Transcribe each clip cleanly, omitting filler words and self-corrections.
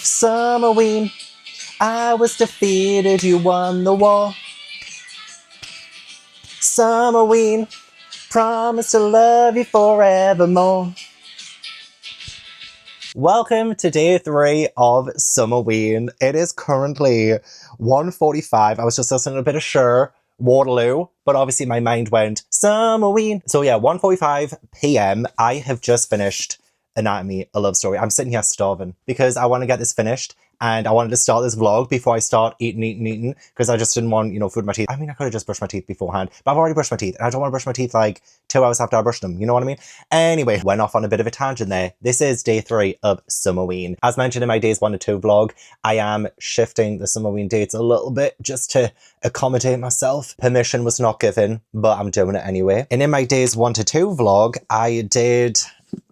Summerween, I was defeated, you won the war. Summerween, promise to love you forevermore. Welcome to day 3 of Summerween. It is currently 1:45. I was just listening to a bit of Cher, Waterloo, but obviously my mind went Summerween. So yeah, 1:45 p.m. I have just finished Anatomy, a Love Story. I'm sitting here starving because I want to get this finished. And I wanted to start this vlog before I start eating, because I just didn't want, food in my teeth. I mean, I could have just brushed my teeth beforehand, but I've already brushed my teeth, and I don't want to brush my teeth like 2 hours after I brushed them, you know what I mean? Anyway, went off on a bit of a tangent there. This is day 3 of Summerween. As mentioned in my days 1 to 2 vlog, I am shifting the Summerween dates a little bit just to accommodate myself. Permission was not given, but I'm doing it anyway. And in my days 1 to 2 vlog, I did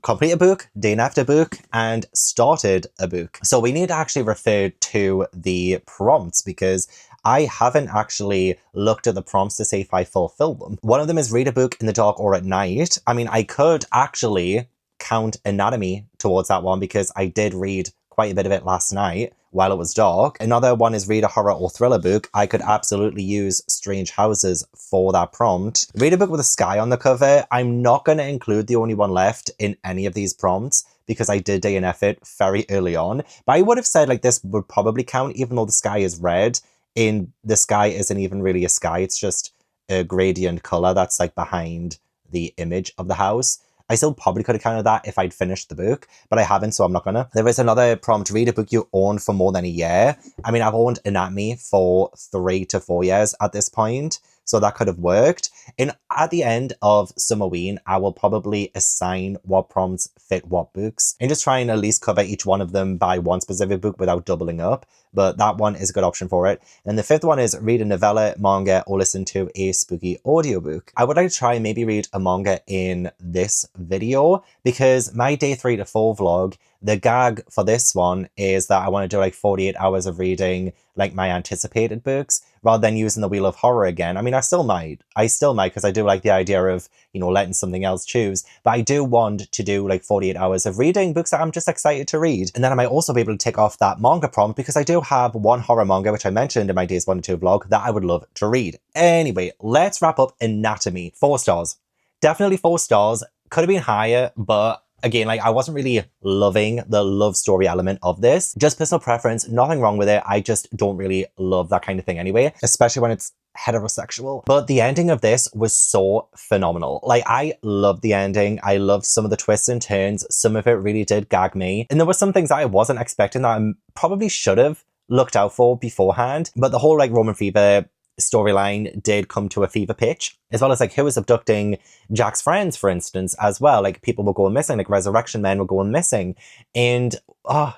complete a book, DNF'd a book, and started a book. So we need to actually refer to the prompts because I haven't actually looked at the prompts to see if I fulfill them. One of them is read a book in the dark or at night. I mean, I could actually count Anatomy towards that one because I did read quite a bit of it last night while it was dark. Another one is read a horror or thriller book. I could absolutely use Strange Houses for that prompt. Read a book with a sky on the cover. I'm not going to include the only one left in any of these prompts because I did DNF it very early on. But I would have said like this would probably count even though the sky is red. And the sky isn't even really a sky. It's just a gradient color that's like behind the image of the house. I still probably could have counted that if I'd finished the book, but I haven't, so I'm not gonna. There is another prompt, read a book you owned for more than a year. I mean, I've owned Anatomy for 3 to 4 years at this point, so that could have worked. And at the end of Summerween, I will probably assign what prompts fit what books and just try and at least cover each one of them by one specific book without doubling up. But that one is a good option for it. And the 5th one is read a novella, manga, or listen to a spooky audiobook. I would like to try and maybe read a manga in this video because my day 3 to 4 vlog, the gag for this one is that I want to do like 48 hours of reading like my anticipated books rather than using the Wheel of Horror again. I mean, I still might because I do like the idea of, letting something else choose. But I do want to do like 48 hours of reading books that I'm just excited to read. And then I might also be able to tick off that manga prompt because I do have one horror manga, which I mentioned in my days 1 to 2 vlog, that I would love to read. Anyway, let's wrap up Anatomy. 4 stars. Definitely 4 stars. Could have been higher, but again, like I wasn't really loving the love story element of this. Just personal preference, nothing wrong with it. I just don't really love that kind of thing anyway, especially when it's heterosexual. But the ending of this was so phenomenal. Like I loved the ending. I loved some of the twists and turns. Some of it really did gag me. And there were some things that I wasn't expecting that I probably should have looked out for beforehand. But the whole like Roman fever storyline did come to a fever pitch, as well as like who was abducting Jack's friends, for instance, as well. Like people were going missing, like resurrection men were going missing. And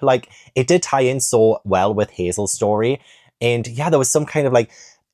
like it did tie in so well with Hazel's story. And yeah, there was some kind of like,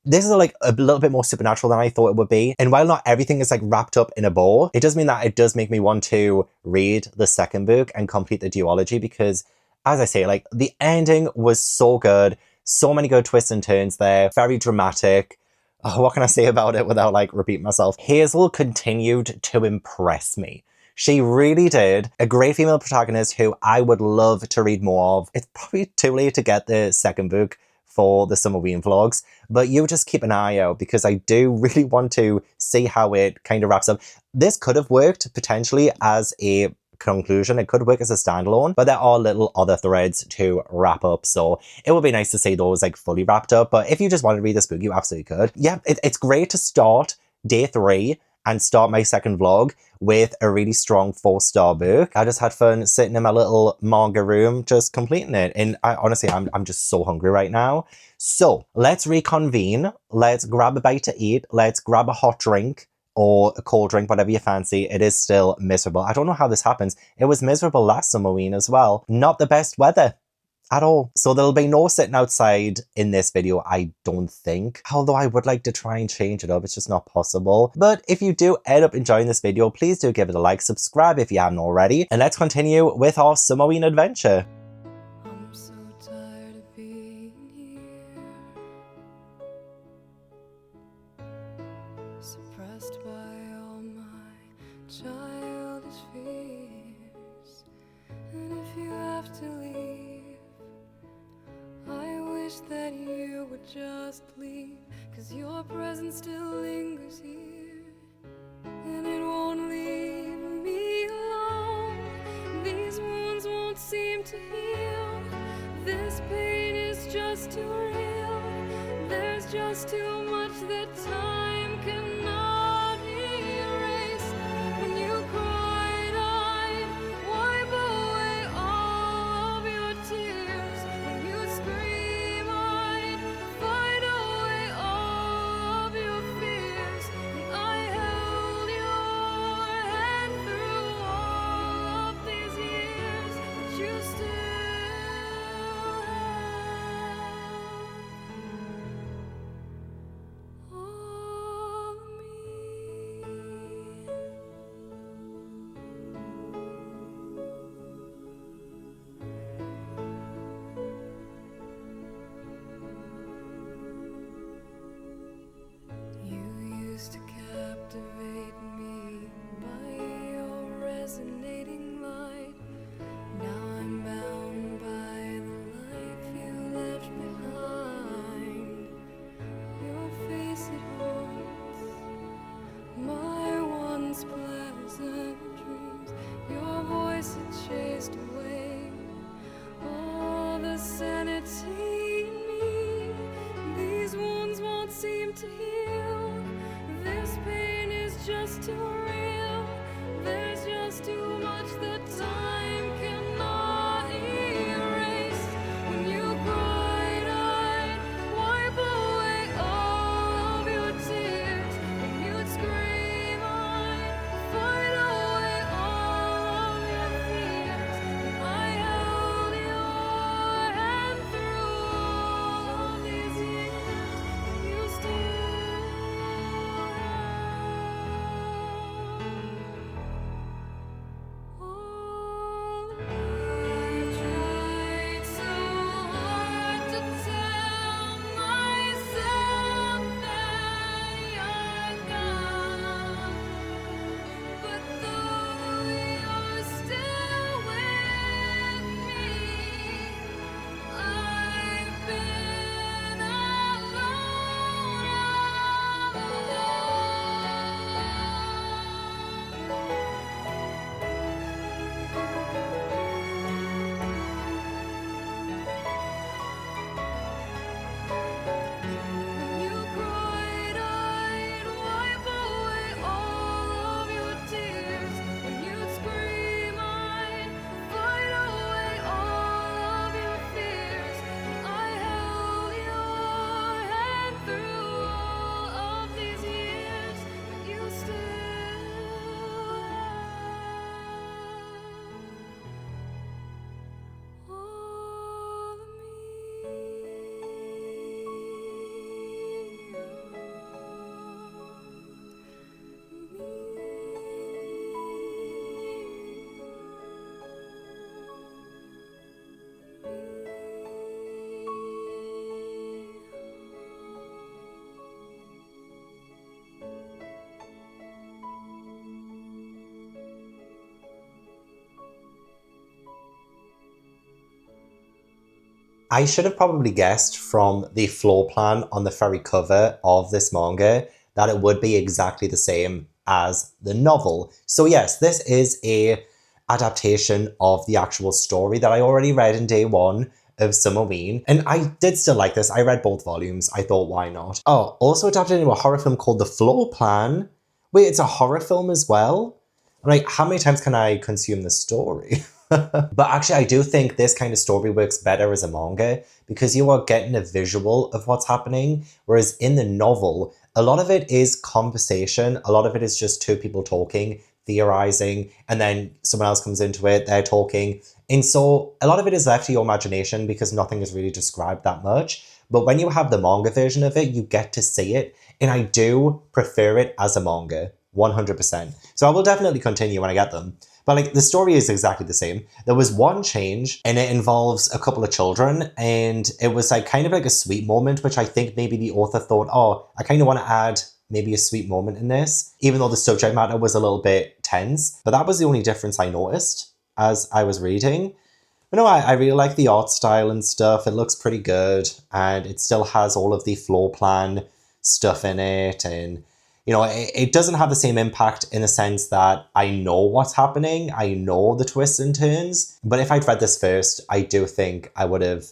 this is like a little bit more supernatural than I thought it would be. And while not everything is like wrapped up in a bow, it does mean that it does make me want to read the second book and complete the duology because, as I say, like the ending was so good. So many good twists and turns there. Very dramatic. Oh, what can I say about it without like repeating myself? Hazel continued to impress me. She really did. A great female protagonist who I would love to read more of. It's probably too late to get the second book for the Summerween vlogs, but you just keep an eye out because I do really want to see how it kind of wraps up. This could have worked potentially as a conclusion. It could work as a standalone, but there are little other threads to wrap up, so it would be nice to see those like fully wrapped up. But if you just want to read this book, you absolutely could. Yeah, it's great to start day 3 and start my second vlog with a really strong 4-star book. I just had fun sitting in my little manga room just completing it, and honestly I'm just so hungry right now. So let's reconvene, let's grab a bite to eat, let's grab a hot drink or a cold drink, whatever you fancy. It is still miserable. I don't know how this happens. It was miserable last Summerween as well. Not the best weather at all. So there'll be no sitting outside in this video, I don't think. Although I would like to try and change it up, it's just not possible. But if you do end up enjoying this video, please do give it a like, subscribe if you haven't already, and let's continue with our Summerween adventure. I'm so tired of being here, suppressed by all my childish fears. And if you have to leave, wish that you would just leave, 'cause your presence still lingers here, and it won't leave me alone. These wounds won't seem to heal. This pain is just too real. There's just too much that time cannot erase. When you cried, I'd wipe away all of your tears. When you scream, I'd fight away all of your fears. And I held your hand through all of these years, but you still to captivate me by your resonating light. Now I'm bound by the life you left behind. Your face, it haunts my once pleasant dreams. Your voice, it chased away all the sanity in me. These wounds won't seem to heal. This pain is just too real. There's just too much that time cannot erase. When you cried, I'd wipe away all of your tears. When you'd scream, I'd fight away all of your fears. And I held your hand through all of these years, but you still I should have probably guessed from the floor plan on the very cover of this manga that it would be exactly the same as the novel. So yes, this is a adaptation of the actual story that I already read in day one of Summerween. And I did still like this. I read both volumes. I thought, why not? Oh, also adapted into a horror film called The Floor Plan. Wait, it's a horror film as well? I'm like, how many times can I consume this story? But actually, I do think this kind of story works better as a manga because you are getting a visual of what's happening. Whereas in the novel, a lot of it is conversation. A lot of it is just two people talking, theorizing, and then someone else comes into it, they're talking. And so a lot of it is left to your imagination because nothing is really described that much. But when you have the manga version of it, you get to see it. And I do prefer it as a manga, 100%. So I will definitely continue when I get them. But like the story is exactly the same. There was one change and it involves a couple of children and it was like kind of like a sweet moment, which I think maybe the author thought, oh, I kind of want to add maybe a sweet moment in this, even though the subject matter was a little bit tense. But that was the only difference I noticed as I was reading. But But no, I really like the art style and stuff. It looks pretty good, and it still has all of the floor plan stuff in it, and you know, it doesn't have the same impact in the sense that I know what's happening, I know the twists and turns, but if I'd read this first, I do think I would have,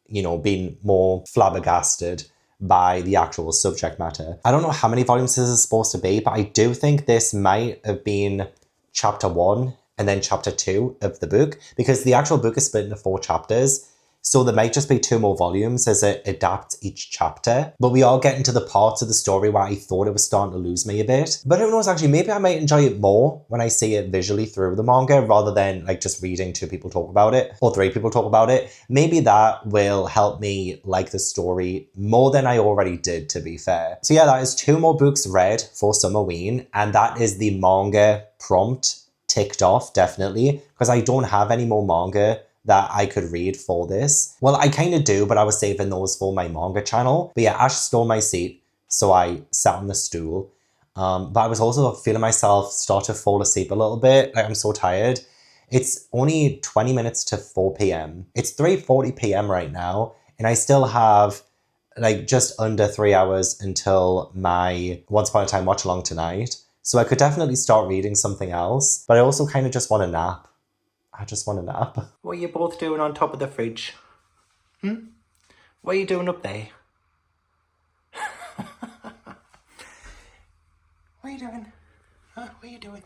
you know, been more flabbergasted by the actual subject matter. I don't know how many volumes this is supposed to be, but I do think this might have been chapter 1 and then chapter 2 of the book, because the actual book is split into 4 chapters. So there might just be 2 more volumes as it adapts each chapter. But we are getting to the parts of the story where I thought it was starting to lose me a bit. But who knows, actually, maybe I might enjoy it more when I see it visually through the manga rather than like just reading 2 people talk about it or 3 people talk about it. Maybe that will help me like the story more than I already did, to be fair. So yeah, that is 2 more books read for Summerween, and that is the manga prompt ticked off, definitely, because I don't have any more manga that I could read for this. Well, I kind of do, but I was saving those for my manga channel. But yeah, Ash stole my seat, so I sat on the stool. But I was also feeling myself start to fall asleep a little bit. Like, I'm so tired. It's only 20 minutes to 4 p.m. It's 3:40 p.m. right now, and I still have like just under 3 hours until my Once Upon a Time watch along tonight. So I could definitely start reading something else, but I also kind of just want a nap. I just want a nap. What are you both doing on top of the fridge? What are you doing up there? What are you doing? Huh? What are you doing?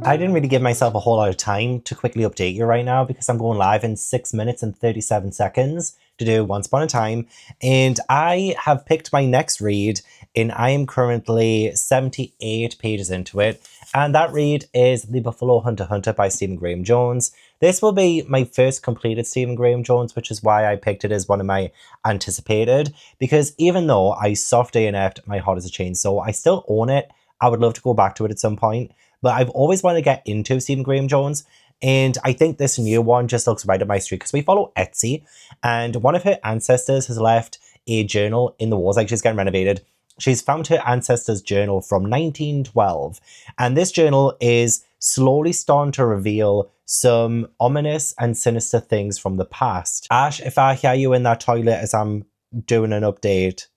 I didn't really give myself a whole lot of time to quickly update you right now because I'm going live in 6 minutes and 37 seconds to do Once Upon a Time. And I have picked my next read, and I am currently 78 pages into it. And that read is The Buffalo Hunter Hunter by Stephen Graham Jones. This will be my first completed Stephen Graham Jones, which is why I picked it as one of my anticipated. Because even though I soft DNF'd My Heart is a Chainsaw, I still own it. I would love to go back to it at some point. But I've always wanted to get into Stephen Graham Jones, and I think this new one just looks right up my street because we follow Etsy, and one of her ancestors has left a journal in the walls, like she's getting renovated. She's found her ancestor's journal from 1912, and this journal is slowly starting to reveal some ominous and sinister things from the past. Ash, if I hear you in that toilet as I'm doing an update,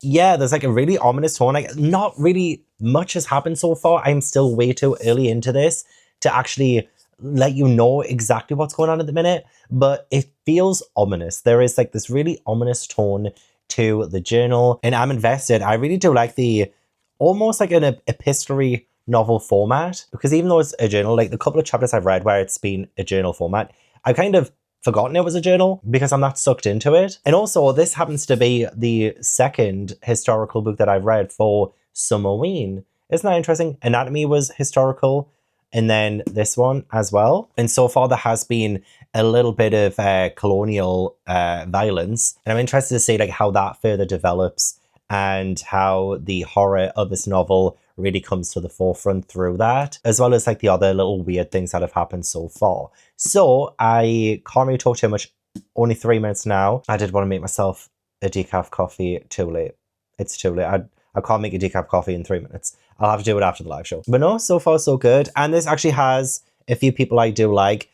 yeah, there's like a really ominous tone. Like, not really much has happened so far. I'm still way too early into this to actually let you know exactly what's going on at the minute, but it feels ominous. There is like this really ominous tone to the journal, and I'm invested. I really do like the almost like an epistolary novel format, because even though it's a journal, like the couple of chapters I've read where it's been a journal format, I kind of forgotten it was a journal because I'm not sucked into it. And also, this happens to be the second historical book that I've read for Summerween. Isn't that interesting? Anatomy was historical, and then this one as well. And so far, there has been a little bit of colonial violence, and I'm interested to see like how that further develops and how the horror of this novel really comes to the forefront through that, as well as like the other little weird things that have happened so far. So I can't really talk too much. Only 3 minutes now. I did want to make myself a decaf coffee. Too late. It's too late. I can't make a decaf coffee in 3 minutes. I'll have to do it after the live show. But no, so far so good. And this actually has a few people I do like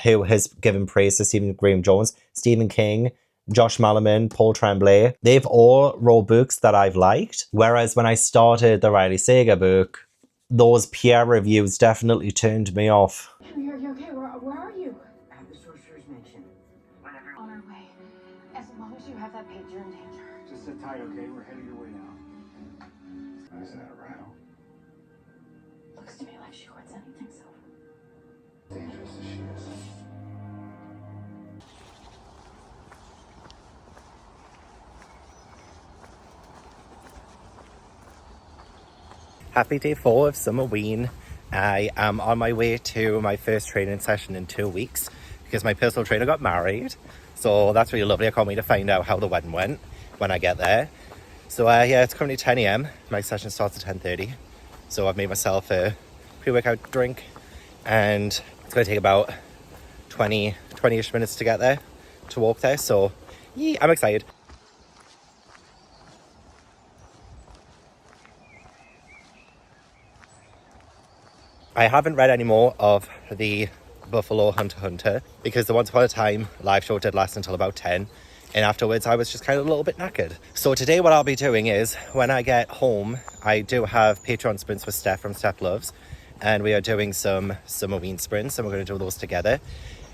who has given praise to Stephen Graham Jones, Stephen King, Josh Malerman, Paul Tremblay. They've all wrote books that I've liked. Whereas when I started the Riley Saga book, those peer reviews definitely turned me off. You're okay. Where are you? At the sorcerer's mansion. Whenever On our way. As long as you have that page, you're in danger. Just sit tight, okay? We're headed your way now. Is that a rattle? Looks to me like she quits anything, so. Dangerous as she is. Happy day 4 of Summerween. I am on my way to my first training session in 2 weeks because my personal trainer got married. So that's really lovely. I can't wait to find out how the wedding went when I get there. So yeah, it's currently 10 a.m. My session starts at 10:30. So I've made myself a pre-workout drink and it's going to take about 20-ish minutes to get there, to walk there. So yeah, I'm excited. I haven't read any more of the Buffalo Hunter x Hunter because the Once Upon a Time live show did last until about 10, and afterwards I was just kind of a little bit knackered. So today what I'll be doing is, when I get home, I do have Patreon sprints with Steph from Steph Loves, and we are doing some Summerween sprints, and we're going to do those together.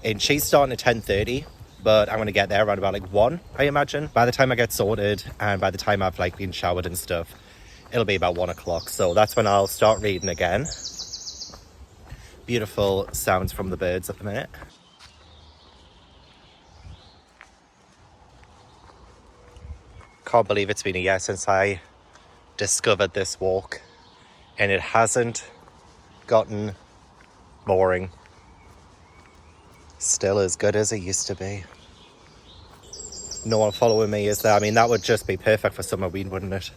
And she's starting at 10:30, but I'm going to get there around about like 1, I imagine. By the time I get sorted and by the time I've like been showered and stuff, it'll be about 1 o'clock. So that's when I'll start reading again. Beautiful sounds from the birds at the minute. Can't believe it's been a year since I discovered this walk, and it hasn't gotten boring. Still as good as it used to be. No one following me, is there? I mean, that would just be perfect for Summerween, wouldn't it?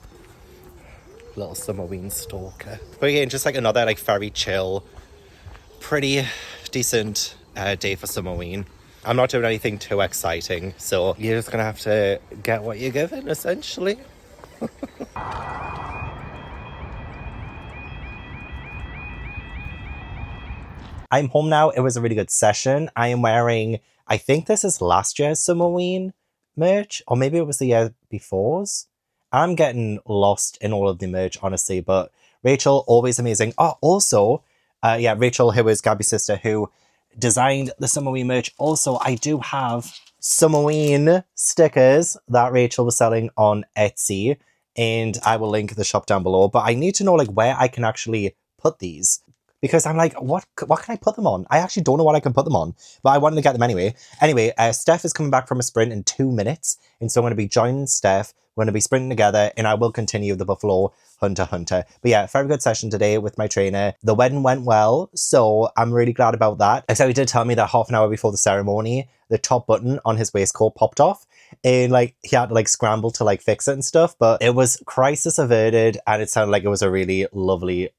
Little Summerween stalker. But again, just like another like very chill, pretty decent day for Summerween. I'm not doing anything too exciting, so you're just gonna have to get what you're given, essentially. I'm home now. It was a really good session. I am wearing, I think this is last year's Summerween merch, or maybe it was the year before's. I'm getting lost in all of the merch, honestly, but Rachel, always amazing. Oh, also, yeah, Rachel, who is Gabby's sister, who designed the Summerween merch. Also, I do have Summerween stickers that Rachel was selling on Etsy, and I will link the shop down below. But I need to know like where I can actually put these, because I'm like, what can I put them on? I actually don't know what I can put them on, but I wanted to get them anyway. Anyway, Steph is coming back from a sprint in 2 minutes, and so I'm going to be joining Steph. We're going to be sprinting together, and I will continue the Buffalo Hunter x Hunter. But yeah, very good session today with my trainer. The wedding went well, so I'm really glad about that. Except he did tell me that half an hour before the ceremony, the top button on his waistcoat popped off, and like he had to like scramble to like fix it and stuff. But it was crisis averted, and it sounded like it was a really lovely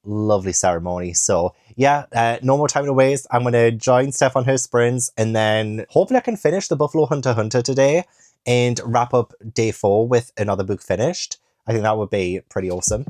ceremony. So yeah, no more time to waste. I'm going to join Steph on her sprints, and then hopefully I can finish the Buffalo Hunter x Hunter today and wrap up day 4 with another book finished. I think that would be pretty awesome.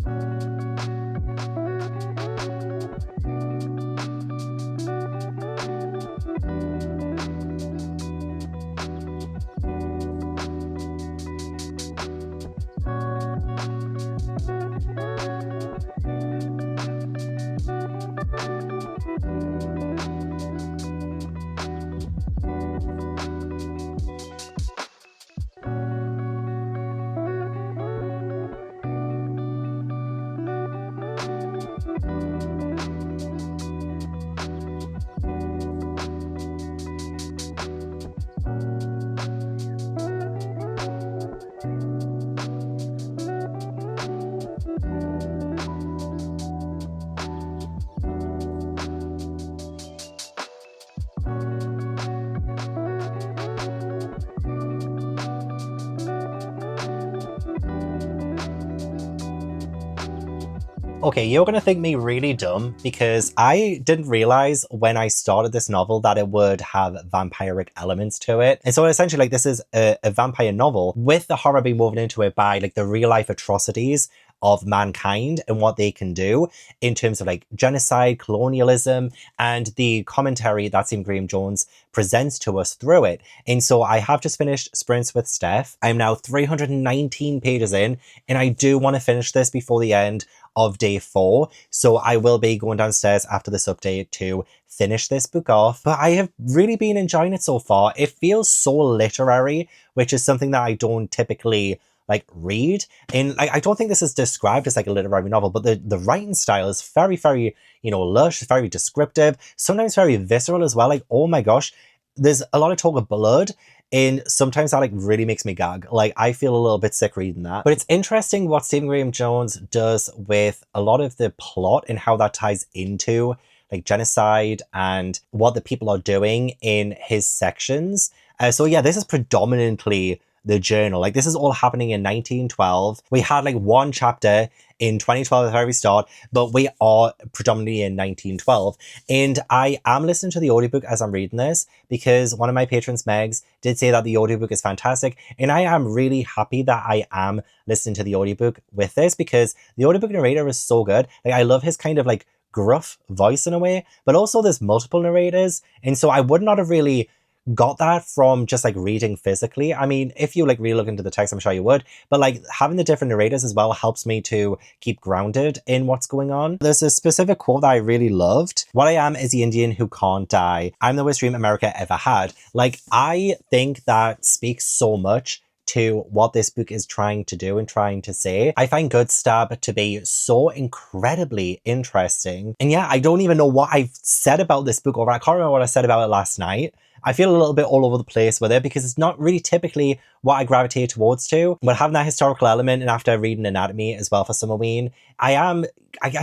Okay, you're going to think me really dumb because I didn't realize when I started this novel that it would have vampiric elements to it. And so essentially, like, this is a vampire novel with the horror being woven into it by like the real life atrocities of mankind and what they can do in terms of like genocide, colonialism, and the commentary that Sam Graham-Jones presents to us through it. And so I have just finished Sprints with Steph. I'm now 319 pages in, and I do want to finish this before the end of day 4. So I will be going downstairs after this update to finish this book off. But I have really been enjoying it so far. It feels so literary, which is something that I don't typically like read. And I don't think this is described as like a literary novel, but the writing style is very, very, you know, lush, very descriptive, sometimes very visceral as well. Like, oh my gosh, there's a lot of talk of blood And sometimes that like really makes me gag. Like I feel a little bit sick reading that. But it's interesting what Stephen Graham Jones does with a lot of the plot and how that ties into like genocide and what the people are doing in his sections. So yeah, this is predominantly the journal. Like this is all happening in 1912. We had like one chapter in 2012 at the very start, but we are predominantly in 1912. And I am listening to the audiobook as I'm reading this because one of my patrons, Megs, did say that the audiobook is fantastic. And I am really happy that I am listening to the audiobook with this because the audiobook narrator is so good. Like I love his kind of like gruff voice in a way, but also there's multiple narrators. And so I would not have really got that from just like reading physically. I mean, if you like really look into the text, I'm sure you would, but like having the different narrators as well helps me to keep grounded in what's going on. There's a specific quote that I really loved. "What I am is the Indian who can't die. I'm the worst dream America ever had." Like, I think that speaks so much to what this book is trying to do and trying to say. I find Good Stab to be so incredibly interesting. And yeah, I don't even know what I've said about this book, or I can't remember what I said about it last night. I feel a little bit all over the place with it because it's not really typically what I gravitate towards to. But having that historical element, and after reading Anatomy as well for Summerween, I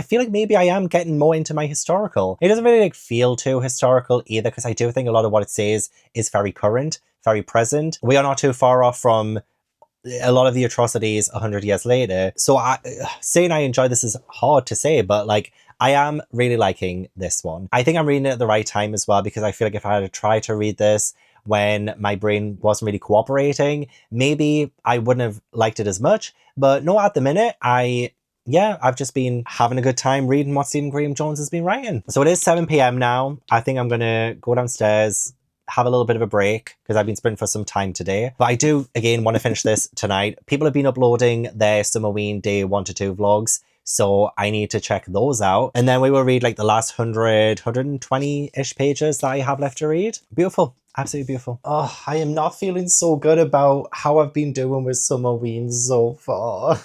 feel like maybe I am getting more into my historical. It doesn't really like feel too historical either because I do think a lot of what it says is very current, very present. We are not too far off from a lot of the atrocities 100 years later. So saying I enjoy this is hard to say, but like I am really liking this one. I think I'm reading it at the right time as well because I feel like if I had to try to read this when my brain wasn't really cooperating, maybe I wouldn't have liked it as much. But no, at the minute, I've just been having a good time reading what Stephen Graham Jones has been writing. So it is 7 p.m. now. I think I'm going to go downstairs, have a little bit of a break because I've been spending for some time today. But I do, again, want to finish this tonight. People have been uploading their Summerween day 1 to 2 vlogs. So I need to check those out. And then we will read like the last 100, 120-ish pages that I have left to read. Beautiful. Absolutely beautiful. Oh, I am not feeling so good about how I've been doing with Summerween so far.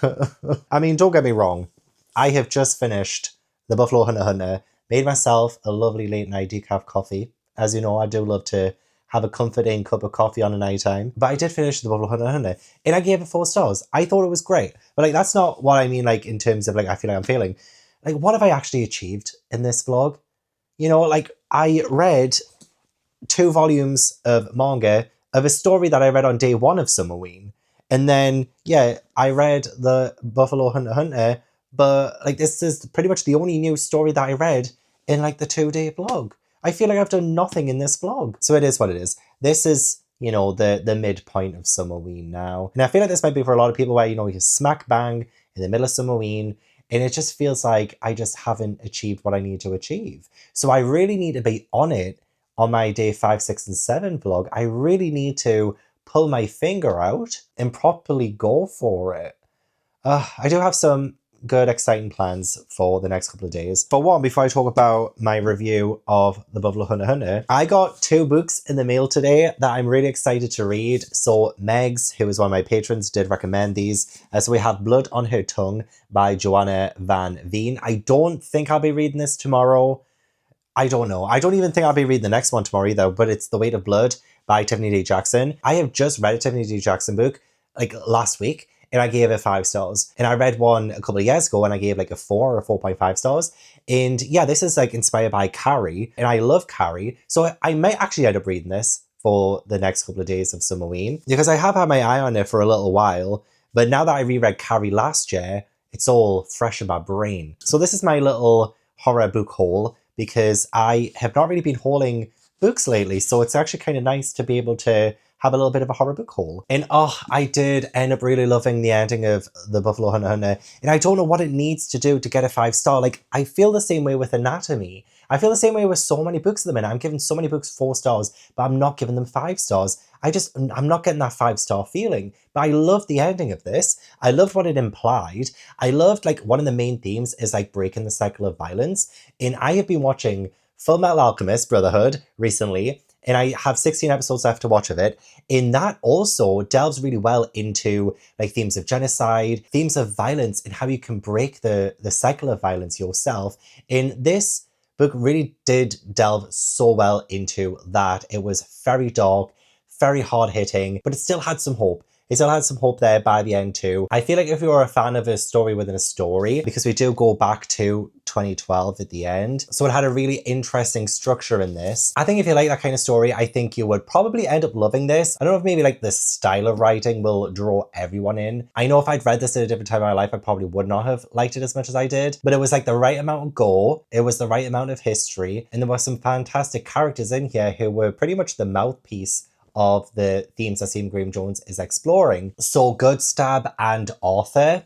I mean, don't get me wrong. I have just finished The Buffalo Hunter, made myself a lovely late night decaf coffee. As you know, I do love to have a comforting cup of coffee on a night time. But I did finish The Buffalo Hunter and I gave it 4 stars. I thought it was great. But like, that's not what I mean, like in terms of like, I feel like I'm feeling. Like, what have I actually achieved in this vlog? You know, like I read 2 volumes of manga of a story that I read on day 1 of Summerween. And then, yeah, I read The Buffalo Hunter, but like this is pretty much the only new story that I read in like the 2-day vlog. I feel like I've done nothing in this vlog. So it is what it is. This is, you know, the midpoint of Summerween now. And I feel like this might be for a lot of people where, you know, you're smack bang in the middle of Summerween and it just feels like I just haven't achieved what I need to achieve. So I really need to be on it on my day 5, 6, and 7 vlog. I really need to pull my finger out and properly go for it. I do have some good, exciting plans for the next couple of days. For one, before I talk about my review of The Buffalo Hunter, I got 2 books in the mail today that I'm really excited to read. So Megs, who is one of my patrons, did recommend these. So we have Blood on Her Tongue by Joanna Van Veen. I don't think I'll be reading this tomorrow. I don't know. I don't even think I'll be reading the next one tomorrow either, but it's The Weight of Blood by Tiffany D. Jackson. I have just read a Tiffany D. Jackson book like last week, and I gave it 5 stars. And I read one a couple of years ago and I gave like a 4 or 4.5 stars. And yeah, this is like inspired by Carrie, and I love Carrie. So I might actually end up reading this for the next couple of days of Summerween because I have had my eye on it for a little while. But now that I reread Carrie last year, it's all fresh in my brain. So this is my little horror book haul because I have not really been hauling books lately. So it's actually kind of nice to be able to have a little bit of a horror book haul. And I did end up really loving the ending of The Buffalo Hunter. And I don't know what it needs to do to get a 5-star. Like, I feel the same way with Anatomy. I feel the same way with so many books at the minute. I'm giving so many books 4 stars, but I'm not giving them 5 stars. I'm not getting that 5-star feeling. But I loved the ending of this. I loved what it implied. I loved, like, one of the main themes is, like, breaking the cycle of violence. And I have been watching Full Metal Alchemist Brotherhood recently, and I have 16 episodes left to watch of it. And that also delves really well into like themes of genocide, themes of violence, and how you can break the cycle of violence yourself. And this book really did delve so well into that. It was very dark, very hard hitting, but it still had some hope. It still had some hope there by the end too. I feel like if you're a fan of a story within a story, because we do go back to 2012 at the end, so it had a really interesting structure in this. I think if you like that kind of story, I think you would probably end up loving this. I don't know if maybe like the style of writing will draw everyone in. I know if I'd read this at a different time in my life, I probably would not have liked it as much as I did, but it was like the right amount of gore, it was the right amount of history, and there were some fantastic characters in here who were pretty much the mouthpiece of the themes that Stephen Graham Jones is exploring. So Goodstab and Arthur,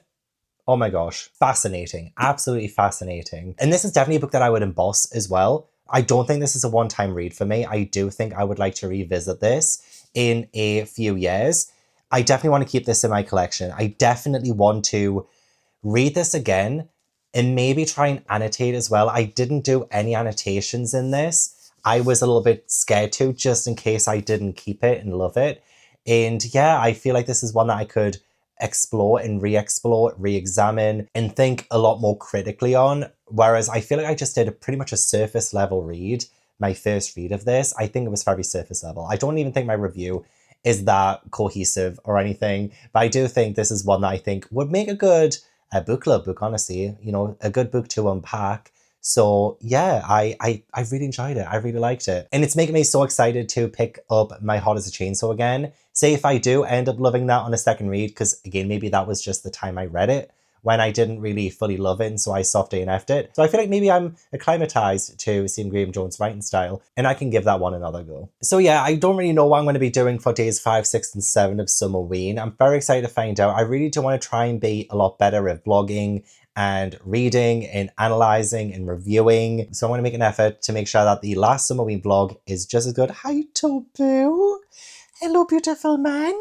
oh my gosh, fascinating, absolutely fascinating. And this is definitely a book that I would emboss as well. I don't think this is a one-time read for me. I do think I would like to revisit this in a few years. I definitely want to keep this in my collection. I definitely want to read this again and maybe try and annotate as well. I didn't do any annotations in this. I was a little bit scared to, just in case I didn't keep it and love it. And yeah, I feel like this is one that I could explore and re-explore, re-examine, and think a lot more critically on. Whereas I feel like I just did pretty much a surface level read, my first read of this. I think it was very surface level. I don't even think my review is that cohesive or anything, but I do think this is one that I think would make a good book club book, honestly. You know, a good book to unpack. So yeah, I really enjoyed it. I really liked it. And it's making me so excited to pick up My Heart as a Chainsaw again. Say if I do end up loving that on a second read, because again, maybe that was just the time I read it when I didn't really fully love it, and so I soft DNF'd it. So I feel like maybe I'm acclimatized to Stephen Graham Jones' writing style, and I can give that one another go. So yeah, I don't really know what I'm going to be doing for days 5, 6, and 7 of Summerween. I'm very excited to find out. I really do want to try and be a lot better at vlogging and reading and analysing and reviewing. So I'm going to make an effort to make sure that the last Summerween vlog is just as good. Hi, Tobu. Hello, beautiful man.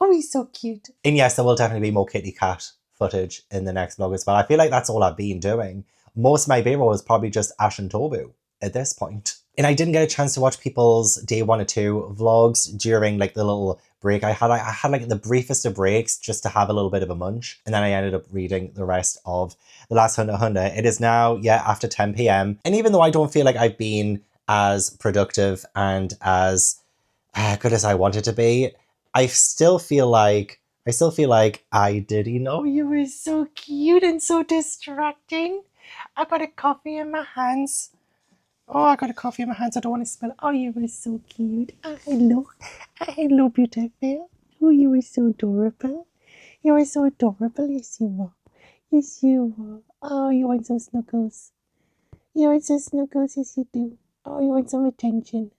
Oh, he's so cute. And yes, there will definitely be more kitty cat footage in the next vlog as well. I feel like that's all I've been doing. Most of my B-roll is probably just Ash and Tobu at this point. And I didn't get a chance to watch people's day 1 or 2 vlogs during like the little break I had. I had like the briefest of breaks just to have a little bit of a munch. And then I ended up reading the rest of The Last Hunter Hunter. It is now, yeah, after 10 p.m. And even though I don't feel like I've been as productive and as good as I wanted to be, I still feel like I did. You know, you were so cute and so distracting. I got a coffee in my hands. Oh, I got a coffee in my hands. I don't want to spill it. Oh, you were so cute. Hello, beautiful. Oh, you were so adorable. You were so adorable. Yes, you were. Yes, you were. Oh, you want some snuggles. You want some snuggles? Yes, you do. Oh, you want some attention.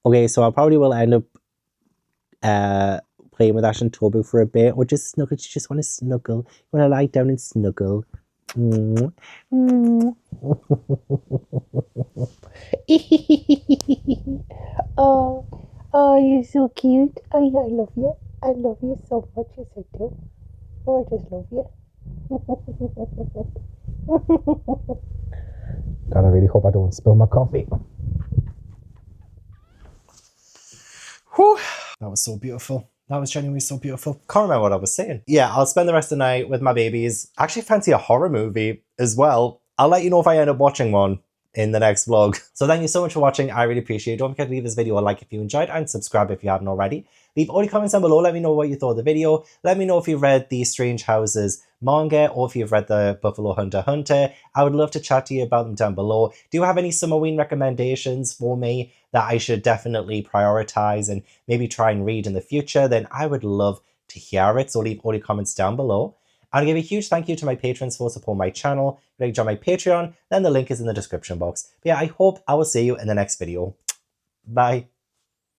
Okay, so I probably will end up playing with Ash and Tobu for a bit, or just snuggle. You just want to snuggle. You want to lie down and snuggle. Oh, you're so cute. Oh, yeah, I love you. I love you so much. Yes, I do. Oh, I just love you. God, I really hope I don't spill my coffee. Whew. That was so beautiful. That was genuinely so beautiful. Can't remember what I was saying. Yeah, I'll spend the rest of the night with my babies. I actually fancy a horror movie as well. I'll let you know if I end up watching one in the next vlog. So thank you so much for watching. I really appreciate it. Don't forget to leave this video a like if you enjoyed, and subscribe if you haven't already. Leave all your comments down below. Let me know what you thought of the video. Let me know if you've read the Strange Houses manga or if you've read the Buffalo Hunter Hunter. I would love to chat to you about them down below. Do you have any Summerween recommendations for me that I should definitely prioritize and maybe try and read in the future? Then I would love to hear it. So leave all your comments down below. I'll give a huge thank you to my patrons for supporting my channel. If you'd like to join my Patreon, then the link is in the description box. But yeah, I hope I will see you in the next video. Bye.